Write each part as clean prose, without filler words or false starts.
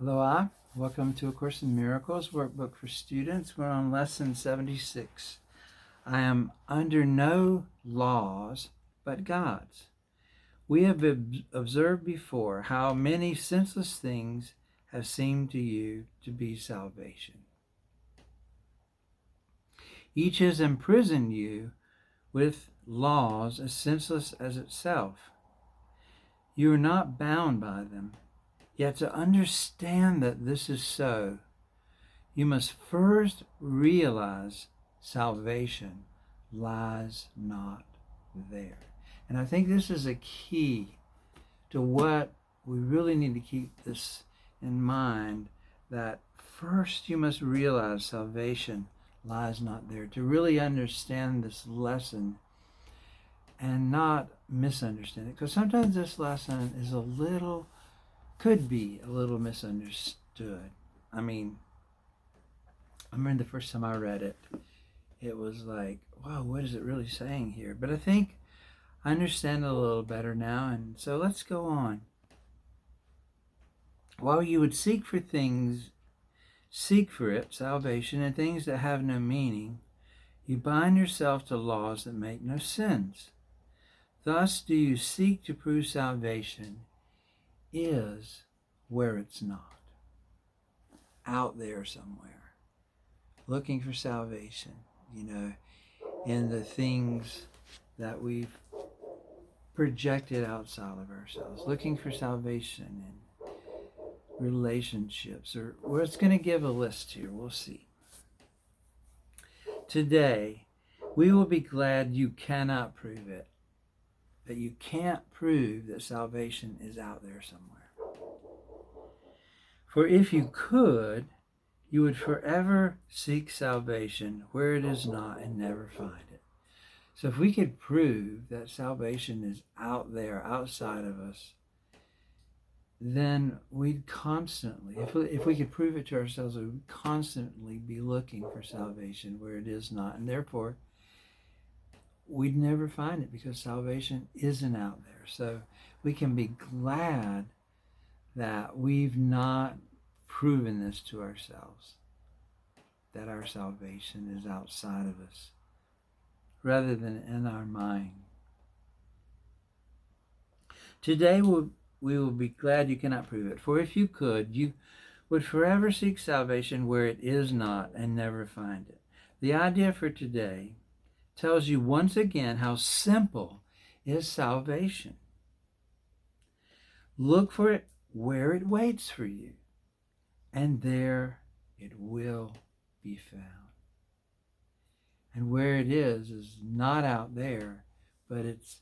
Aloha, welcome to A Course in Miracles, Workbook for Students. We're on Lesson 76. I am under no laws but God's. We have observed before how many senseless things have seemed to you to be salvation. Each has imprisoned you with laws as senseless as itself. You are not bound by them. Yet to understand that this is so, you must first realize salvation lies not there. And I think this is a key to what we really need to keep this in mind, that first you must realize salvation lies not there. To really understand this lesson and not misunderstand it. Because sometimes this lesson is could be a little misunderstood. I remember the first time I read it, it was like, wow, what is it really saying here? But I think I understand it a little better now, and so let's go on. While you would seek for it, salvation, and things that have no meaning, you bind yourself to laws that make no sense. Thus do you seek to prove salvation is where it's not, out there somewhere, looking for salvation, in the things that we've projected outside of ourselves, looking for salvation in relationships, or we're just going to give a list here. We'll see. Today, we will be glad you cannot prove it, that you can't prove that salvation is out there somewhere. For if you could, you would forever seek salvation where it is not and never find it. So if we could prove that salvation is out there, outside of us, then we'd constantly, if we could prove it to ourselves, we would constantly be looking for salvation where it is not. And therefore, we'd never find it because salvation isn't out there. So we can be glad that we've not proven this to ourselves, that our salvation is outside of us rather than in our mind. Today we will be glad you cannot prove it. For if you could, you would forever seek salvation where it is not and never find it. The idea for today tells you once again how simple is salvation. Look for it where it waits for you, and there it will be found. And where it is not out there, but it's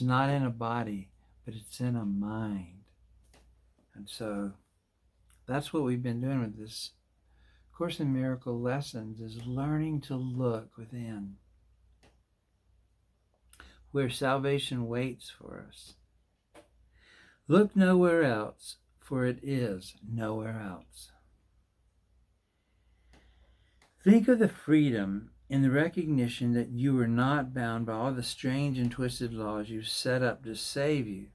not in a body, but it's in a mind. And so that's what we've been doing with this Course in Miracle lessons, is learning to look within where salvation waits for us. Look nowhere else, for it is nowhere else. Think of the freedom in the recognition that you are not bound by all the strange and twisted laws you've set up to save you.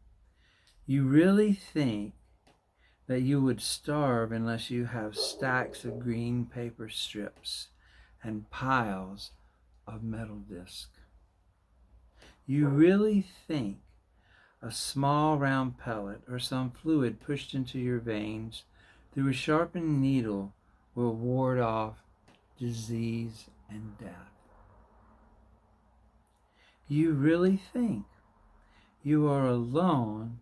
You really think that you would starve unless you have stacks of green paper strips and piles of metal discs. You really think a small round pellet or some fluid pushed into your veins through a sharpened needle will ward off disease and death. You really think you are alone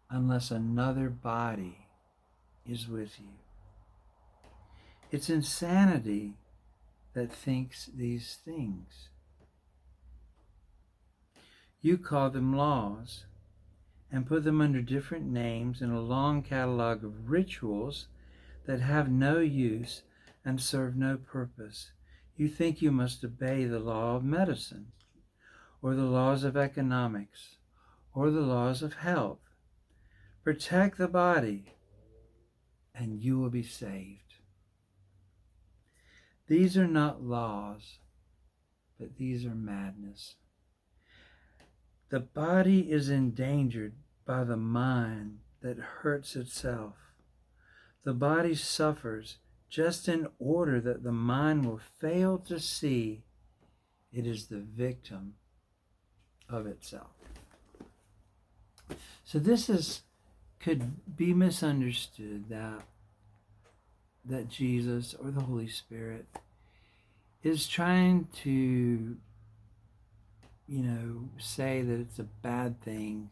unless another body is with you. It's insanity that thinks these things. You call them laws and put them under different names in a long catalog of rituals that have no use and serve no purpose. You think you must obey the law of medicine, or the laws of economics, or the laws of health. Protect the body, and you will be saved. These are not laws, but these are madness. The body is endangered by the mind that hurts itself. The body suffers just in order that the mind will fail to see it is the victim of itself. So this could be misunderstood that Jesus or the Holy Spirit is trying to, say that it's a bad thing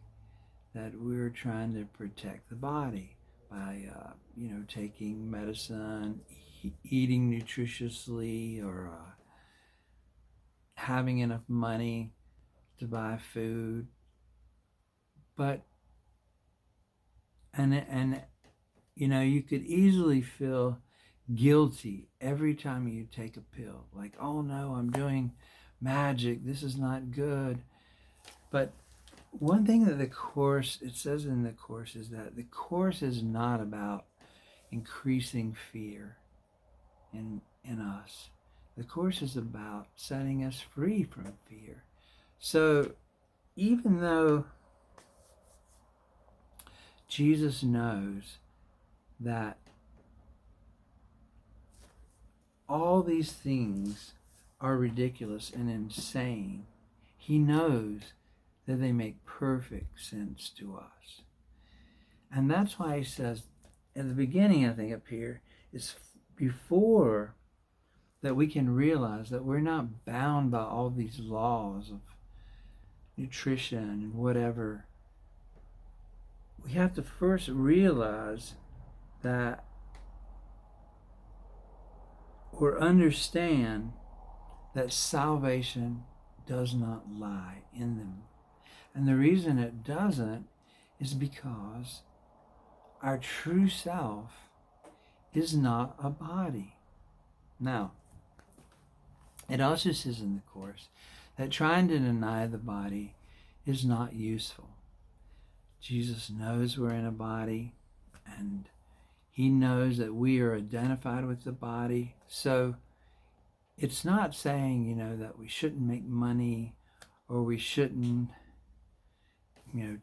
that we're trying to protect the body by, taking medicine, eating nutritiously, or having enough money to buy food. But, and you could easily feel guilty every time you take a pill. Like, oh no, I'm doing magic. This is not good. But one thing that it says in the Course, is that the Course is not about increasing fear in us. The Course is about setting us free from fear. So even though Jesus knows that all these things are ridiculous and insane, he knows that they make perfect sense to us. And that's why he says, at the beginning, I think up here, is before that we can realize that we're not bound by all these laws of nutrition and whatever. We have to first realize that, or understand that salvation does not lie in them. And the reason it doesn't is because our true self is not a body. Now, it also says in the Course that trying to deny the body is not useful. Jesus knows we're in a body, and he knows that we are identified with the body. So it's not saying, that we shouldn't make money, or we shouldn't,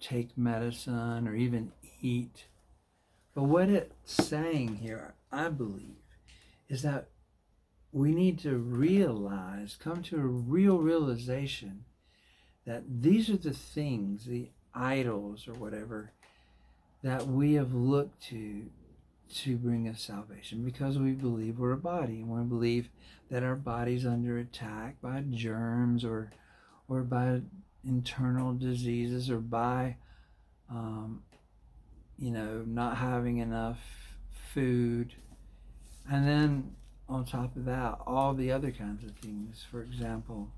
take medicine or even eat. But what it's saying here, I believe, is that we need to come to a real realization that these are the things, the idols or whatever, that we have looked to bring us salvation, because we believe we're a body, and we believe that our body's under attack by germs or by internal diseases, or by not having enough food. And then on top of that, all the other kinds of things. For example,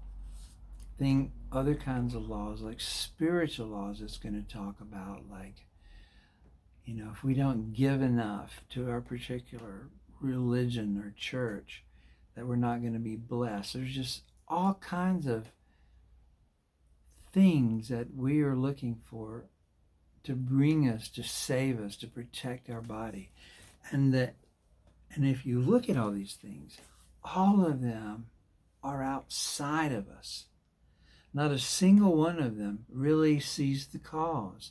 other kinds of laws, like spiritual laws, it's going to talk about, like, if we don't give enough to our particular religion or church, that we're not going to be blessed. There's just all kinds of things that we are looking for to bring us, to save us, to protect our body. And if you look at all these things, all of them are outside of us. Not a single one of them really sees the cause.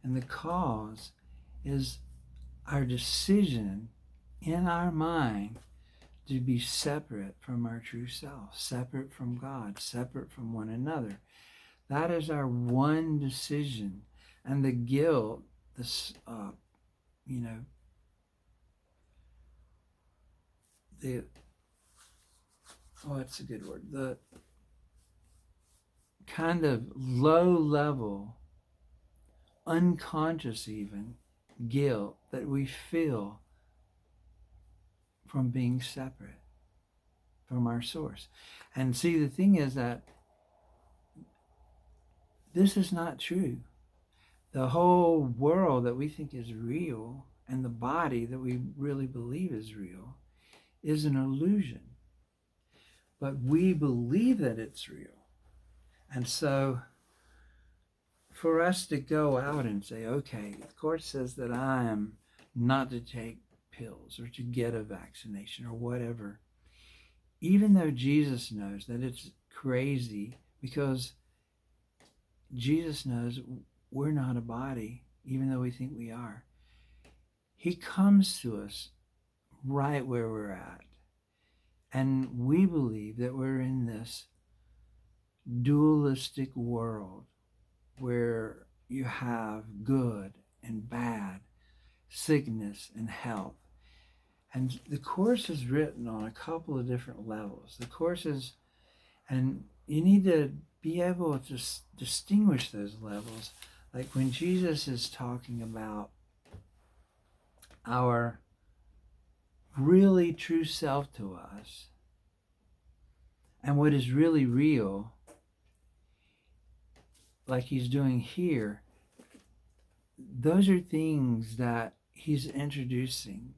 And the cause is our decision in our mind to be separate from our true self, separate from God, separate from one another. That is our one decision. And the guilt, it's a good word, the kind of low level, unconscious even, guilt that we feel from being separate from our source. And see, the thing is that this is not true. The whole world that we think is real, and the body that we really believe is real, is an illusion. But we believe that it's real. And so for us to go out and say, okay, the Court says that I am not to take pills or to get a vaccination or whatever, even though Jesus knows that it's crazy, because Jesus knows we're not a body, even though we think we are. He comes to us right where we're at. And we believe that we're in this dualistic world where you have good and bad, sickness and health. And the Course is written on a couple of different levels. The Course is, and you need to be able to distinguish those levels. Like when Jesus is talking about our really true self to us and what is really real, like he's doing here, those are things that he's introducing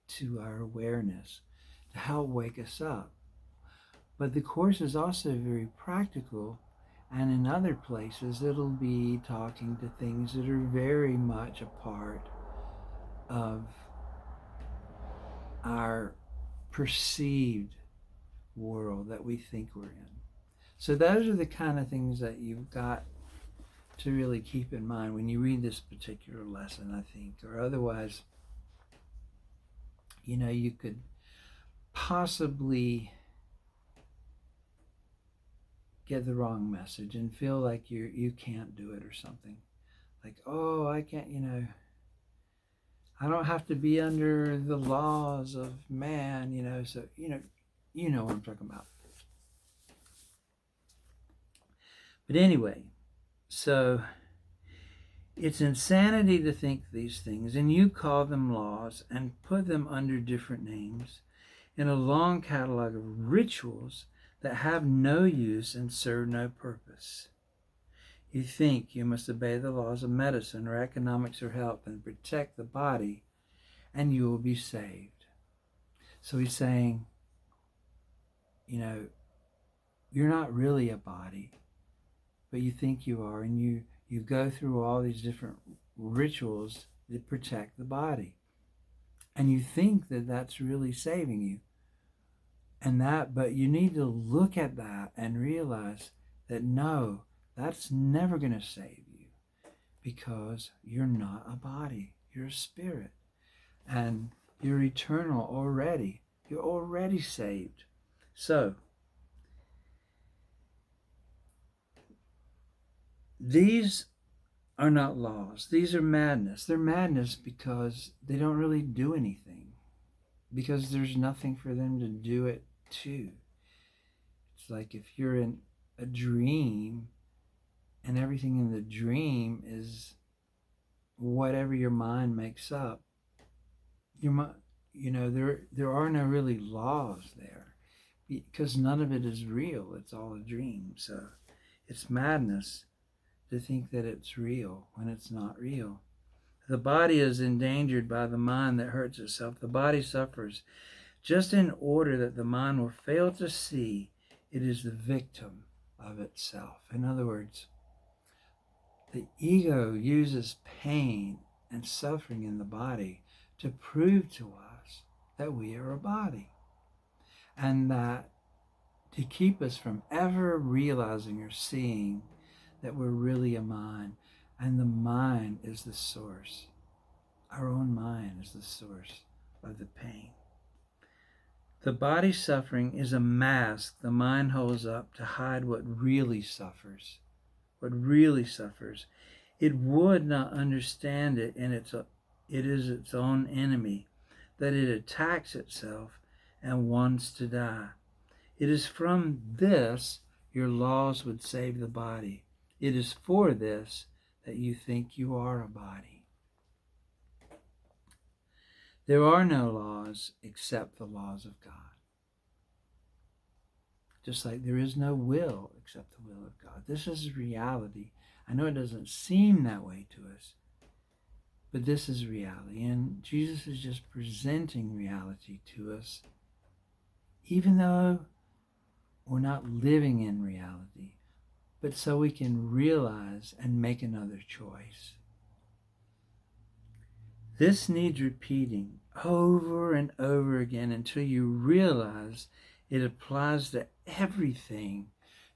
to our awareness to help wake us up. But the Course is also very practical, and in other places it'll be talking to things that are very much a part of our perceived world that we think we're in. So those are the kind of things that you've got to really keep in mind when you read this particular lesson, I think, or otherwise, you could possibly get the wrong message and feel like you can't do it or something. Like, oh, I can't, I don't have to be under the laws of man, so, you know what I'm talking about. But anyway, so it's insanity to think these things, and you call them laws and put them under different names in a long catalog of rituals that have no use and serve no purpose. You think you must obey the laws of medicine or economics or health and protect the body, and you will be saved. So he's saying, you're not really a body, but you think you are, and you go through all these different rituals that protect the body. And you think that that's really saving you. But you need to look at that and realize that no, that's never going to save you, because you're not a body, you're a spirit. And you're eternal already. You're already saved. So, these are not laws. These are madness. They're madness because they don't really do anything, because there's nothing for them to do it to. It's like if you're in a dream and everything in the dream is whatever your mind makes up, there are no really laws there, because none of it is real. It's all a dream. So it's madness to think that it's real when it's not real. The body is endangered by the mind that hurts itself. The body suffers just in order that the mind will fail to see it is the victim of itself. In other words, the ego uses pain and suffering in the body to prove to us that we are a body, and that to keep us from ever realizing or seeing that we're really a mind, and the mind is the source. Our own mind is the source of the pain. The body suffering is a mask the mind holds up to hide what really suffers. What really suffers. It would not understand it, and it is its own enemy, that it attacks itself and wants to die. It is from this your laws would save the body. It is for this that you think you are a body. There are no laws except the laws of God. Just like there is no will except the will of God. This is reality. I know it doesn't seem that way to us, but this is reality. And Jesus is just presenting reality to us, even though we're not living in reality, but so we can realize and make another choice. This needs repeating over and over again until you realize it applies to everything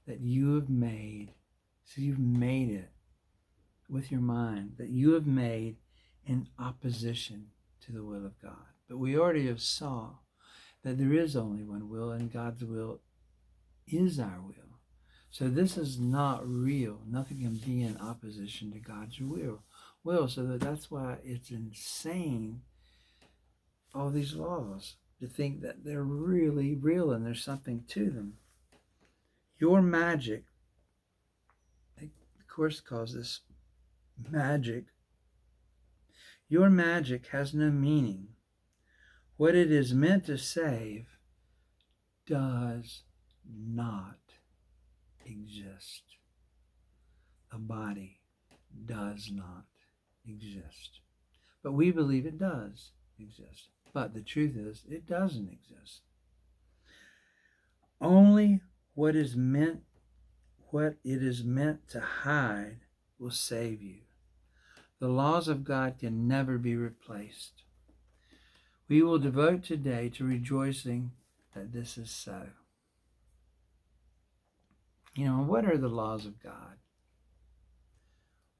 that you have made. So you've made it with your mind, that you have made in opposition to the will of God. But we already have saw that there is only one will, and God's will is our will. So this is not real. Nothing can be in opposition to God's will. So that's why it's insane, all these laws, to think that they're really real and there's something to them. Your magic, the Course calls this magic. Your magic has no meaning. What it is meant to save does not exist. The body does not exist. But we believe it does exist. But the truth is, it doesn't exist. Only what it is meant to hide will save you. The laws of God can never be replaced. We will devote today to rejoicing that this is so. What are the laws of God?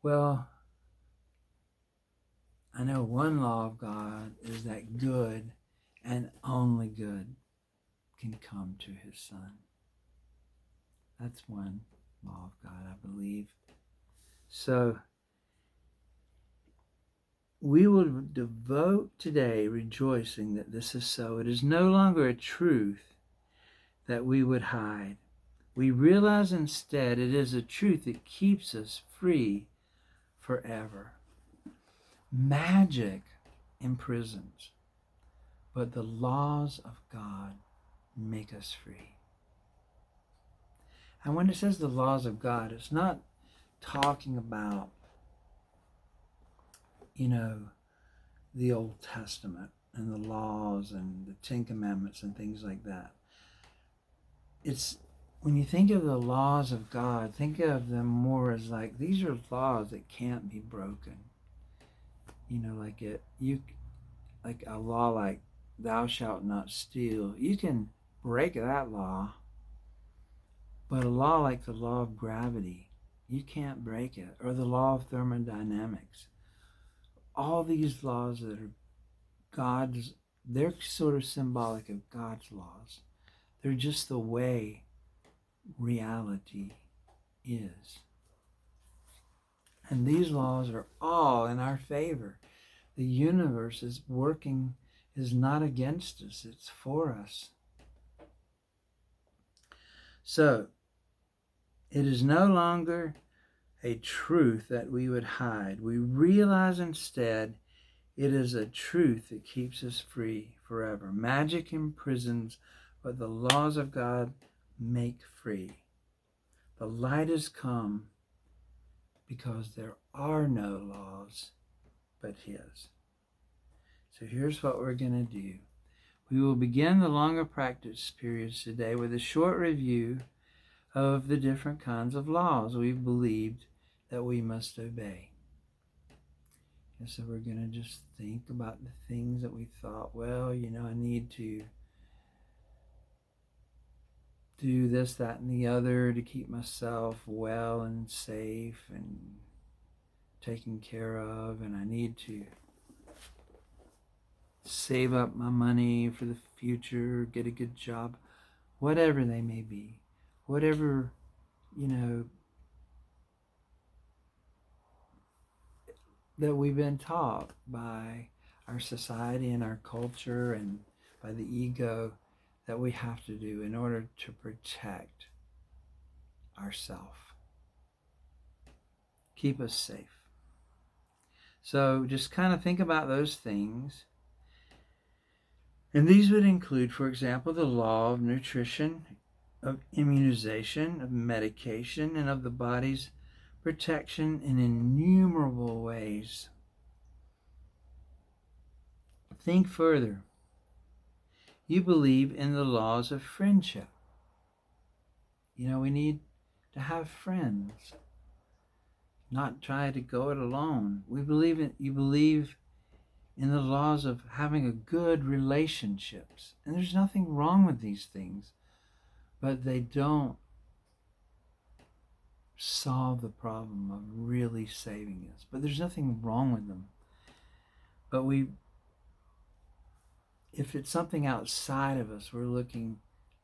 Well, I know one law of God is that good and only good can come to his Son. That's one law of God, I believe. So we will devote today rejoicing that this is so. It is no longer a truth that we would hide. We realize instead it is a truth that keeps us free forever. Magic imprisons, but the laws of God make us free. And when it says the laws of God, it's not talking about, the Old Testament and the laws and the Ten Commandments and things like that. It's when you think of the laws of God, think of them more as like these are laws that can't be broken. Like a law like thou shalt not steal. You can break that law, but a law like the law of gravity, you can't break it, or the law of thermodynamics. All these laws that are God's, they're sort of symbolic of God's laws. They're just the way reality is. And these laws are all in our favor. The universe is working, is not against us, it's for us. So, it is no longer a truth that we would hide. We realize instead it is a truth that keeps us free forever. Magic imprisons, but the laws of God make free. The light has come because there are no laws but his. So here's what we're going to do. We will begin the longer practice periods today with a short review of the different kinds of laws we've believed that we must obey. And so we're going to just think about the things that we thought, I need to do this, that, and the other to keep myself well and safe and taken care of, and I need to save up my money for the future, get a good job, whatever they may be, whatever, that we've been taught by our society and our culture and by the ego that we have to do in order to protect ourselves, keep us safe. So just kind of think about those things. And these would include, for example, the law of nutrition, of immunization, of medication, and of the body's protection in innumerable ways. Think further. You believe in the laws of friendship. We need to have friends, not try to go it alone. You believe in the laws of having a good relationships. And there's nothing wrong with these things, but they don't solve the problem of really saving us. But there's nothing wrong with them. But we if it's something outside of us, we're looking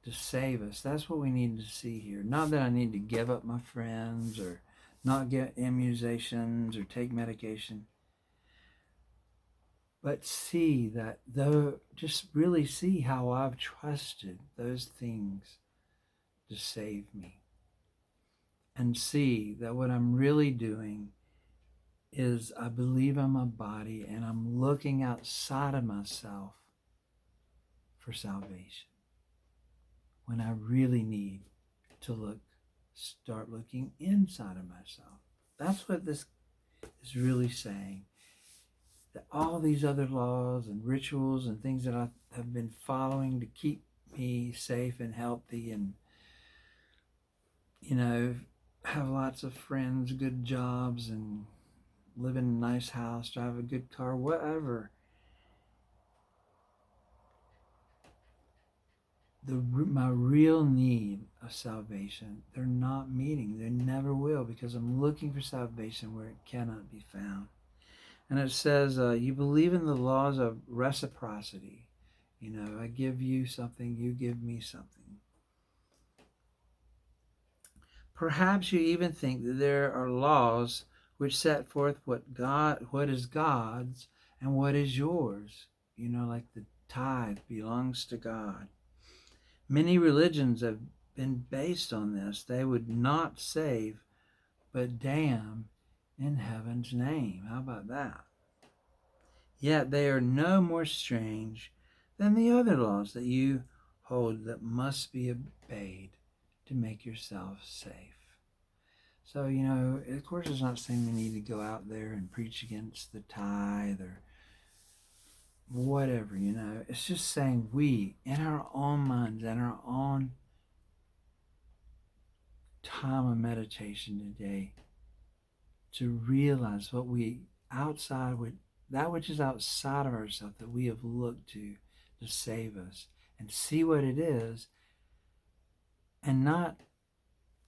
to save us. That's what we need to see here. Not that I need to give up my friends or not get immunizations or take medication, but see that though, just really see how I've trusted those things to save me. And see that what I'm really doing is I believe I'm a body and I'm looking outside of myself for salvation, when I really need to start looking inside of myself. That's what this is really saying. That all these other laws and rituals and things that I have been following to keep me safe and healthy and, have lots of friends, good jobs, and live in a nice house, drive a good car, whatever. My real need of salvation, they're not meeting. They never will, because I'm looking for salvation where it cannot be found. And it says, you believe in the laws of reciprocity. I give you something, you give me something. Perhaps you even think that there are laws which set forth what is God's and what is yours. Like the tithe belongs to God. Many religions have been based on this. They would not save, but damn in heaven's name. How about that? Yet they are no more strange than the other laws that you hold that must be obeyed to make yourself safe. So, of course it's not saying we need to go out there and preach against the tithe or whatever, It's just saying we, in our own minds and our own time of meditation today, to realize that which is outside of ourselves that we have looked to save us, and see what it is, and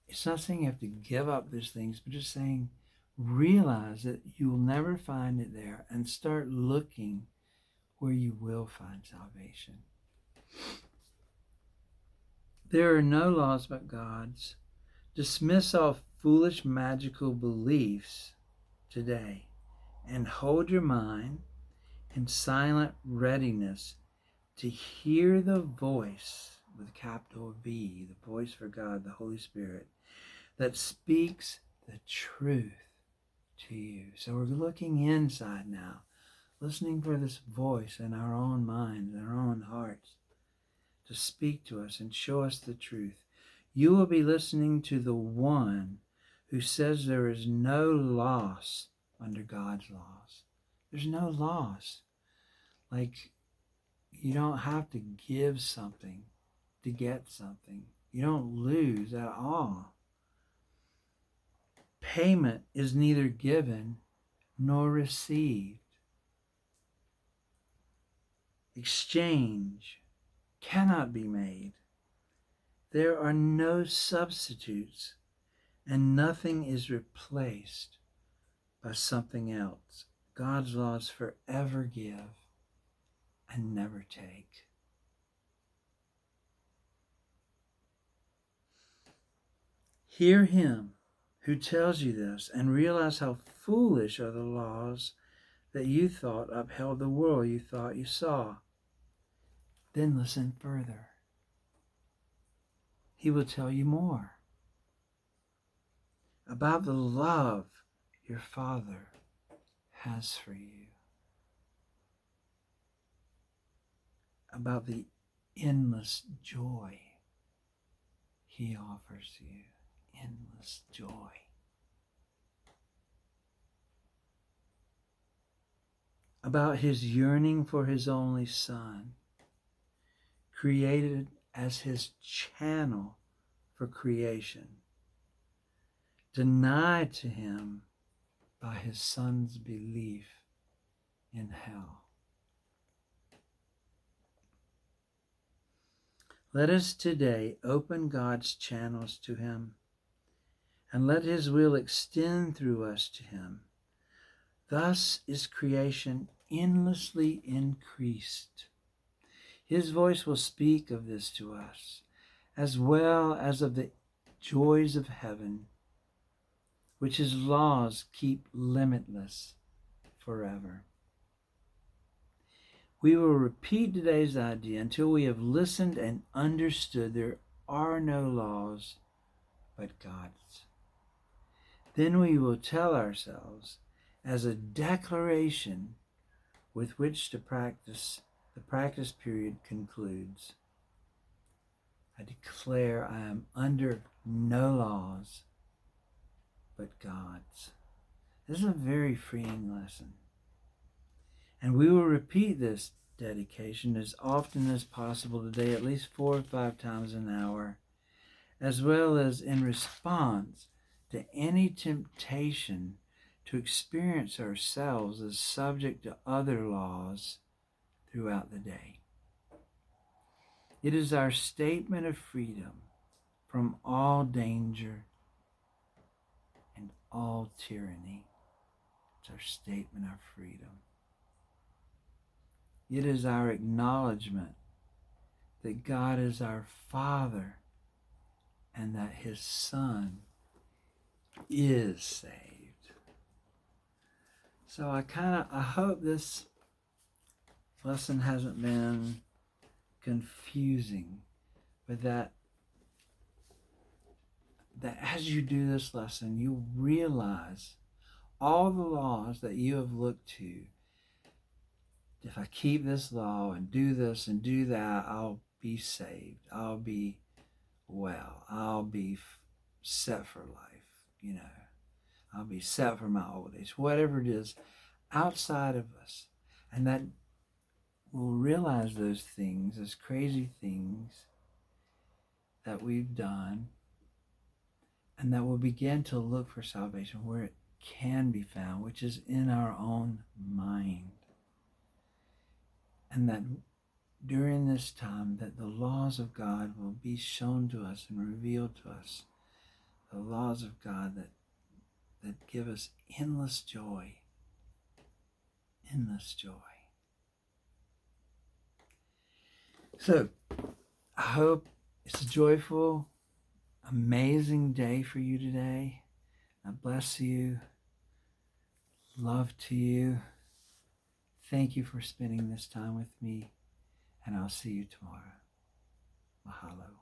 it's not saying you have to give up those things, but just saying realize that you will never find it there, and start looking where you will find salvation. There are no laws but God's. Dismiss all foolish magical beliefs today and hold your mind in silent readiness to hear the voice, with a capital V, the voice for God, the Holy Spirit, that speaks the truth to you. So we're looking inside now, listening for this voice in our own minds, in our own hearts, to speak to us and show us the truth. You will be listening to the one who says there is no loss under God's laws. There's no loss. Like, you don't have to give something to get something. You don't lose at all. Payment is neither given nor received. Exchange cannot be made. There are no substitutes, and nothing is replaced by something else. God's laws forever give and never take. Hear him who tells you this, and realize how foolish are the laws that you thought upheld the world you thought you saw. Then listen further. He will tell you more about the love your Father has for you, about the endless joy he offers you. Endless joy. About his yearning for his only Son, created as his channel for creation, denied to him by his Son's belief in hell. Let us today open God's channels to him, and let his will extend through us to him. Thus is creation endlessly increased, His voice will speak of this to us, as well as of the joys of heaven, which His laws keep limitless forever. We will repeat today's idea until we have listened and understood there are no laws but God's. Then we will tell ourselves, as a declaration with which the practice period concludes, I declare I am under no laws but God's. This is a very freeing lesson. And we will repeat this dedication as often as possible today, at least 4 or 5 times an hour, as well as in response to any temptation to experience ourselves as subject to other laws throughout the day. It is our statement of freedom from all danger and all tyranny. It's our statement of freedom. It is our acknowledgement that God is our Father and that His Son is saved. So I hope this lesson hasn't been confusing, but that as you do this lesson, you realize all the laws that you have looked to. If I keep this law and do this and do that, I'll be saved. I'll be well. I'll be set for life, I'll be set for my old age. Whatever it is outside of us. And that we'll realize those things, those crazy things that we've done, and that we'll begin to look for salvation where it can be found, which is in our own mind. And that during this time that the laws of God will be shown to us and revealed to us. The laws of God that give us endless joy. Endless joy. So, I hope it's a joyful, amazing day for you today. I bless you. Love to you. Thank you for spending this time with me, and I'll see you tomorrow. Mahalo.